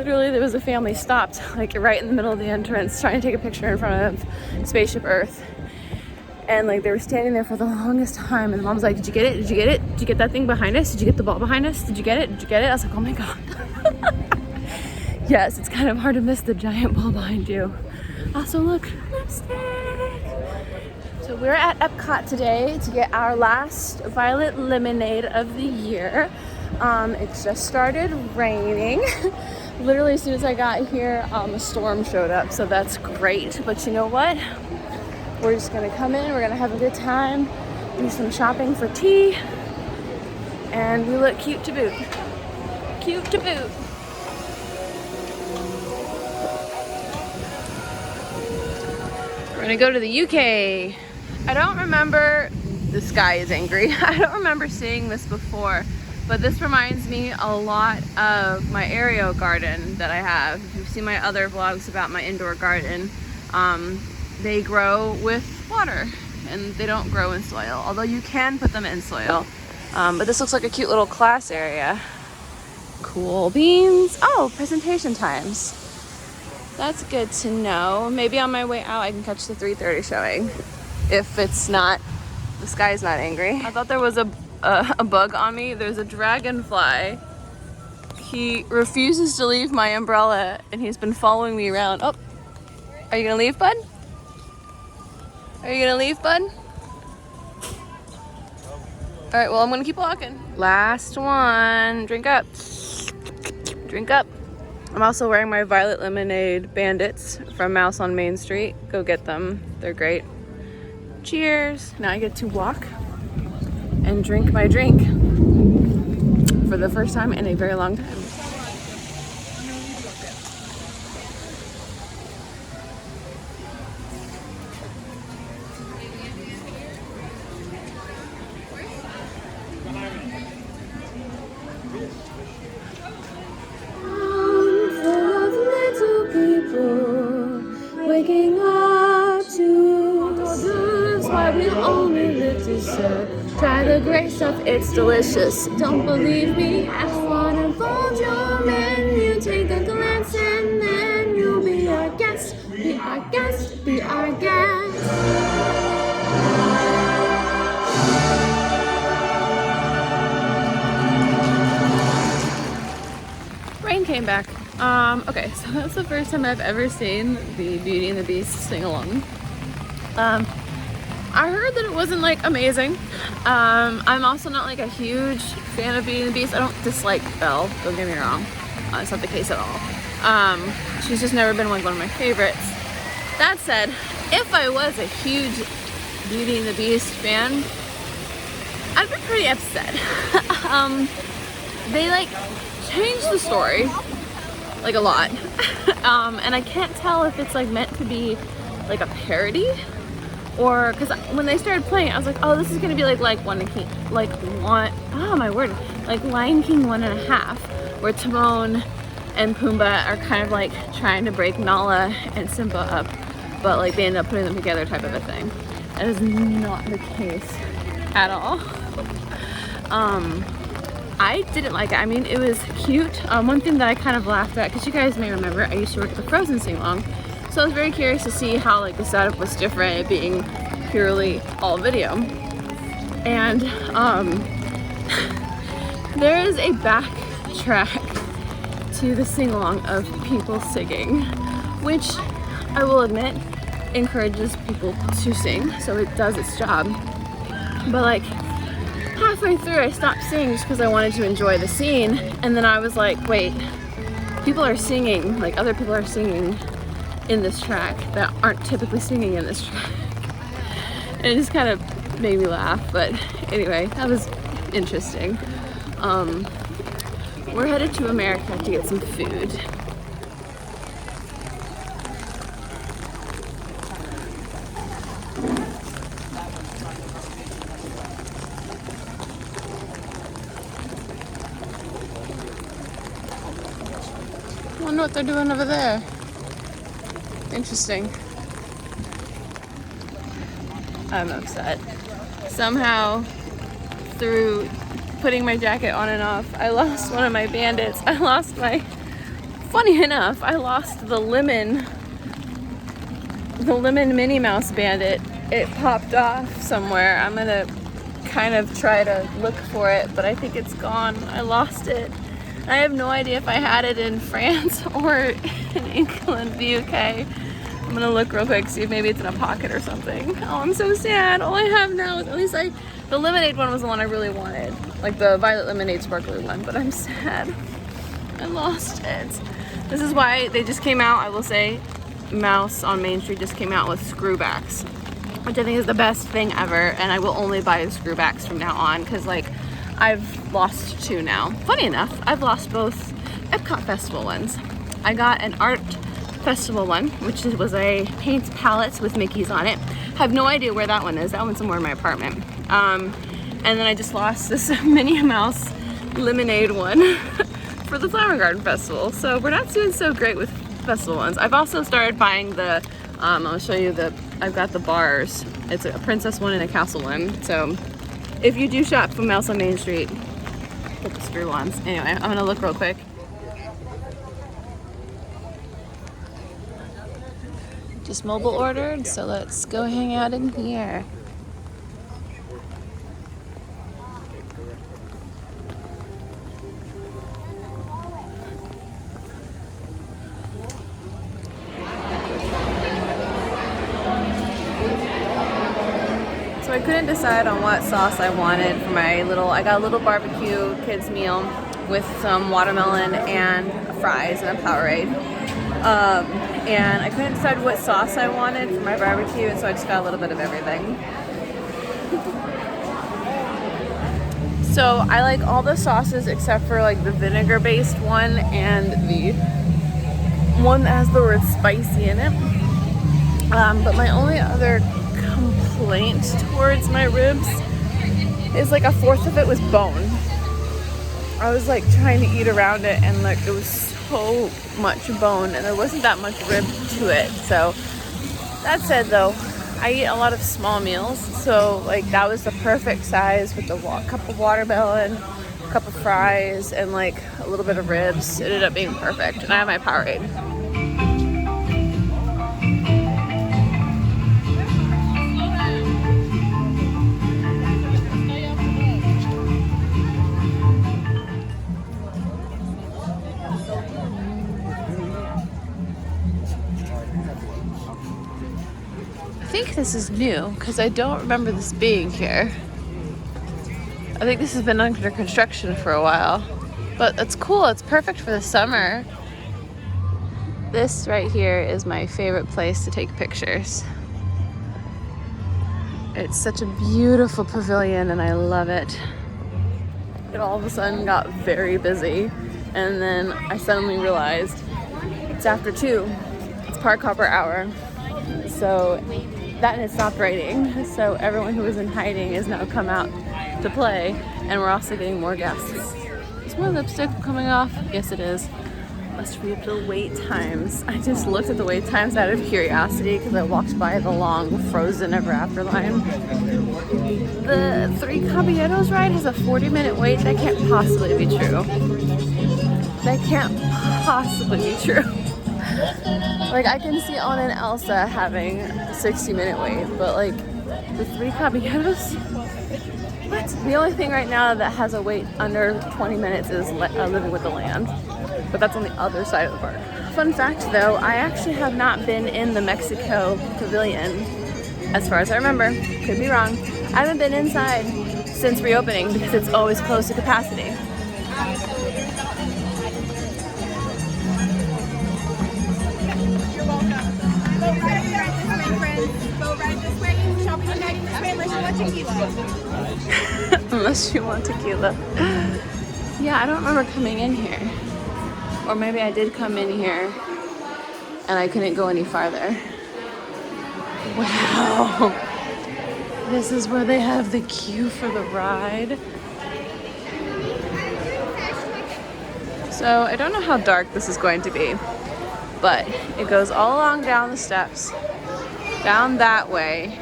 literally there was a family stopped like right in the middle of the entrance trying to take a picture in front of Spaceship Earth. And like they were standing there for the longest time, and the mom's like, did you get it? Did you get it? Did you get that thing behind us? Did you get the ball behind us? Did you get it? Did you get it? I was like, oh my God. Yes, it's kind of hard to miss the giant ball behind you. Also, look, lipstick. So we're at Epcot today to get our last Violet Lemonade of the year. It just started raining. Literally as soon as I got here, a storm showed up, so that's great. But you know what? We're just gonna come in, we're gonna have a good time, do some shopping for tea, and we look cute to boot. Cute to boot. We're gonna go to the UK. I don't remember, the sky is angry. I don't remember seeing this before, but this reminds me a lot of my Aereo garden that I have. If you've seen my other vlogs about my indoor garden, they grow with water and they don't grow in soil, although you can put them in soil. But this looks like a cute little class area. Cool beans. Oh, presentation times. That's good to know. Maybe on my way out I can catch the 3:30 showing if it's not, the sky's not angry. I thought there was a bug on me. There's a dragonfly. He refuses to leave my umbrella and he's been following me around. Oh, are you gonna leave, bud? Are you gonna leave, bud? All right, well, I'm gonna keep walking. Last one, drink up. Drink up. I'm also wearing my Violet Lemonade Bandits from Mouse on Main Street. Go get them, they're great. Cheers. Now I get to walk and drink my drink for the first time in a very long time. Waking up to why we only live to serve. Try the great stuff, it's delicious. Don't believe me? Ask one of your menu. Take a glance and then you'll be our guest. Be our guest, be our guest. Rain came back. Okay, so that's the first time I've ever seen the Beauty and the Beast sing along. I heard that it wasn't like amazing. I'm also not like a huge fan of Beauty and the Beast. I don't dislike Belle, don't get me wrong. It's not the case at all. She's just never been like one of my favorites. That said, if I was a huge Beauty and the Beast fan, I'd be pretty upset. They like changed the story like a lot. And I can't tell if it's like meant to be like a parody or because when they started playing I was like, oh, this is gonna be like Lion King 1.5, where Timon and Pumbaa are kind of like trying to break Nala and Simba up, but like they end up putting them together type of a thing. That is not the case at all. I didn't like it. I mean, it was cute. One thing that I kind of laughed at, because you guys may remember, I used to work at the Frozen sing-along, so I was very curious to see how like the setup was different, it being purely all video. And there is a backtrack to the sing-along of people singing, which I will admit encourages people to sing, so it does its job. But like halfway through I stopped singing just because I wanted to enjoy the scene, and then I was like, wait, people are singing, like other people are singing in this track that aren't typically singing in this track. And it just kind of made me laugh, but anyway, that was interesting. We're headed to America to get some food. I wonder what they're doing over there. Interesting. I'm upset. Somehow, through putting my jacket on and off, I lost one of my bandits. I lost my Funny enough, I lost the lemon Minnie Mouse Bandit. It popped off somewhere. I'm gonna kind of try to look for it, but I think it's gone. I lost it. I have no idea if I had it in France or in England, the UK. I'm gonna look real quick, see if maybe it's in a pocket or something. Oh, I'm so sad. All I have now is, at least the lemonade one was the one I really wanted. Like the violet lemonade sparkly one, but I'm sad. I lost it. This is why they just came out, I will say, Mouse on Main Street just came out with screwbacks, which I think is the best thing ever, and I will only buy screwbacks from now on, because like I've lost 2 now. Funny enough, I've lost both Epcot Festival ones. I got an art festival one, which was a paint palette with Mickey's on it. Have no idea where that one is. That one's somewhere in my apartment. And then I just lost this Minnie Mouse lemonade one for the Flower Garden Festival. So we're not doing so great with festival ones. I've also started buying the, I'll show you I've got the bars. It's a princess one and a castle one. So if you do shop from Mouse on Main Street, get the screw ones. Anyway, I'm gonna look real quick. Just mobile ordered, so let's go hang out in here. So I couldn't decide on what sauce I wanted for my I got a little barbecue kids meal with some watermelon and fries and a Powerade. And I couldn't decide what sauce I wanted for my barbecue, and so I just got a little bit of everything. So I like all the sauces except for like the vinegar based one and the one that has the word spicy in it. But my only other complaint towards my ribs is like 1/4 of it was bone. I was like trying to eat around it, and like it was so much bone and there wasn't that much rib to it. So that said though, I eat a lot of small meals, so like that was the perfect size with the cup of watermelon, cup of fries, and like a little bit of ribs. It ended up being perfect, and I have my Powerade. I think this is new because I don't remember this being here. I think this has been under construction for a while, but it's cool. It's perfect for the summer. This right here is my favorite place to take pictures. It's such a beautiful pavilion and I love it. It all of a sudden got very busy, and then I suddenly realized it's after 2. It's park hopper hour. So that and it stopped raining, so everyone who was in hiding has now come out to play, and we're also getting more guests. Is my lipstick coming off? Yes, it is. Must be the wait times. I just looked at the wait times out of curiosity because I walked by the long Frozen Ever After line. The Three Caballeros ride has a 40-minute wait. That can't possibly be true. That can't possibly be true. Like, I can see Anna and Elsa having a 60-minute wait, but like the Three Caballeros? What? The only thing right now that has a wait under 20 minutes is Living with the Land, but that's on the other side of the park. Fun fact though, I actually have not been in the Mexico pavilion as far as I remember. Could be wrong. I haven't been inside since reopening because it's always close to capacity. Unless you want tequila. Yeah, I don't remember coming in here. Or maybe I did come in here and I couldn't go any farther. Wow. This is where they have the queue for the ride. So I don't know how dark this is going to be, but it goes all along down the steps, down that way,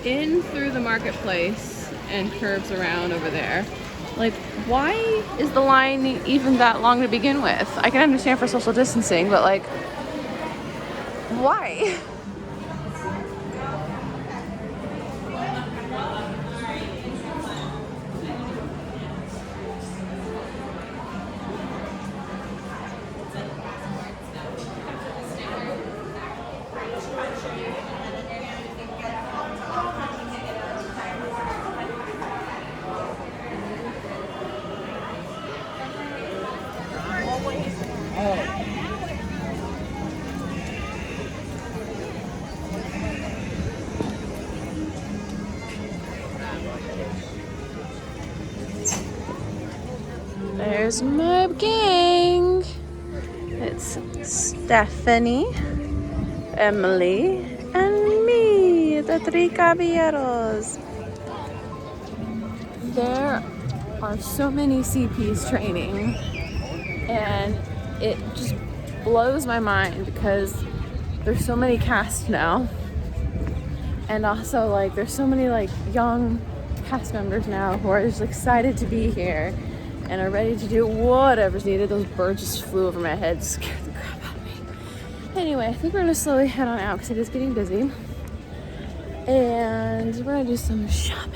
in through the marketplace, and curves around over there. Like, why is the line even that long to begin with? I can understand for social distancing, but like, why? There's my gang. It's Stephanie, Emily, and me, the three caballeros. There are so many CPs training, and it just blows my mind because there's so many cast now, and also like there's so many like young cast members now who are just excited to be here and are ready to do whatever's needed. Those birds just flew over my head, scared the crap out of me. Anyway, I think we're gonna slowly head on out because it is getting busy, and we're gonna do some shopping.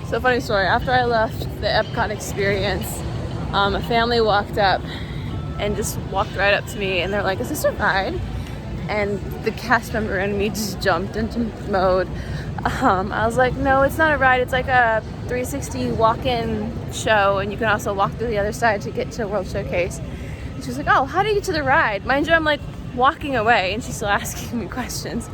So funny story, after I left the Epcot experience, a family walked up and just walked right up to me and they're like, "Is this a ride?" And the cast member in me just jumped into mode. I was like, "No, it's not a ride, it's like a 360 walk-in show, and you can also walk through the other side to get to World Showcase." And she was like, "Oh, how do you get to the ride?" Mind you, I'm like walking away and she's still asking me questions.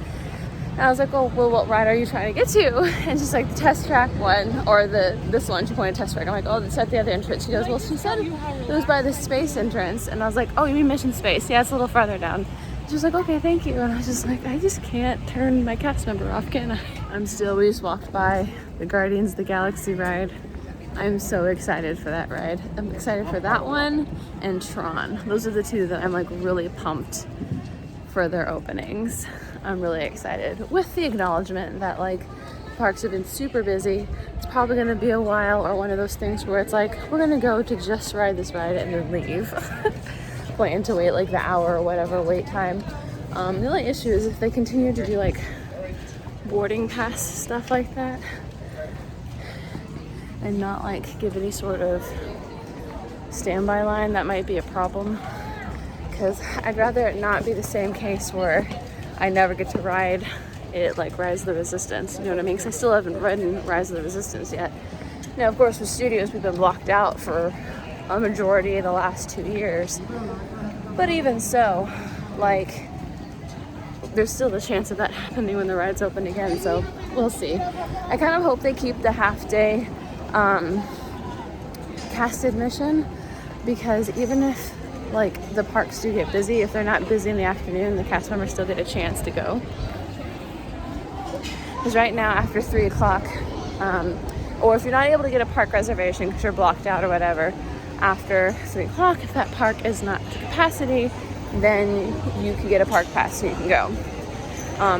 And I was like, "Oh, well, what ride are you trying to get to?" And she's like, "The test track one, or this one." She pointed test track. I'm like, "Oh, it's at the other entrance." She goes, "Well, she said it was by the space entrance." And I was like, "Oh, you mean Mission Space? Yeah, it's a little farther down." She was like, "Okay, thank you." And I was just like, I just can't turn my cast member off, can I? We just walked by the Guardians of the Galaxy ride. I'm so excited for that ride. I'm excited for that one and Tron. Those are the two that I'm like really pumped for their openings. I'm really excited, with the acknowledgement that like parks have been super busy. It's probably going to be a while, or one of those things where it's like, we're going to go to just ride this ride and then leave. Plan to wait like the hour or whatever wait time. The only issue is if they continue to do like boarding pass stuff like that and not like give any sort of standby line, that might be a problem. Because I'd rather it not be the same case where I never get to ride it like Rise of the Resistance, you know what I mean? Because I still haven't ridden Rise of the Resistance yet. Now, of course, with studios, we've been blocked out for a majority of the last 2 years. But even so, like, there's still the chance of that happening when the rides open again, so we'll see. I kind of hope they keep the half-day cast admission, because even if like the parks do get busy, if they're not busy in the afternoon, the cast members still get a chance to go. Because right now after 3 o'clock, or if you're not able to get a park reservation because you're blocked out or whatever, after 3 o'clock, if that park is not to capacity, then you can get a park pass so you can go.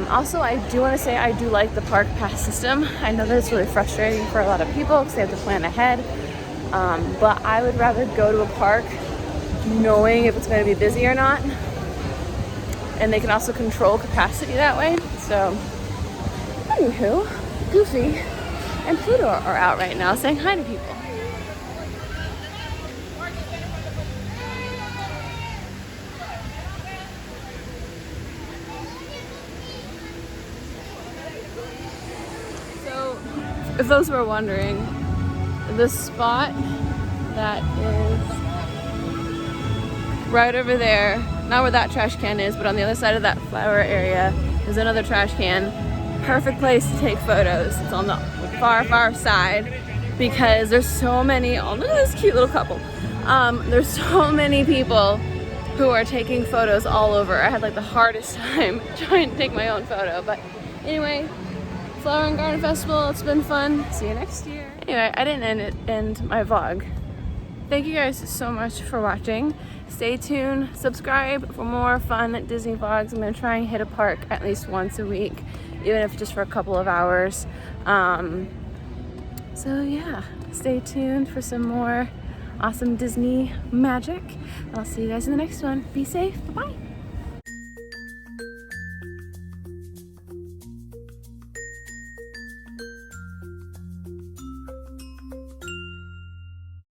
Also, I do want to say I do like the park pass system. I know that it's really frustrating for a lot of people because they have to plan ahead, but I would rather go to a park knowing if it's going to be busy or not, and they can also control capacity that way. So anywho, Goofy and Pluto are out right now saying hi to people. So if those were wondering, this spot that is right over there, not where that trash can is, but on the other side of that flower area is another trash can. Perfect place to take photos. It's on the far, far side because there's so many, oh look at this cute little couple. There's so many people who are taking photos all over. I had like the hardest time trying to take my own photo, but anyway, Flower and Garden Festival, it's been fun. See you next year. Anyway, I didn't end my vlog. Thank you guys so much for watching. Stay tuned, subscribe for more fun Disney vlogs. I'm gonna try and hit a park at least once a week, even if just for a couple of hours. So yeah, stay tuned for some more awesome Disney magic. I'll see you guys in the next one. Be safe, bye-bye.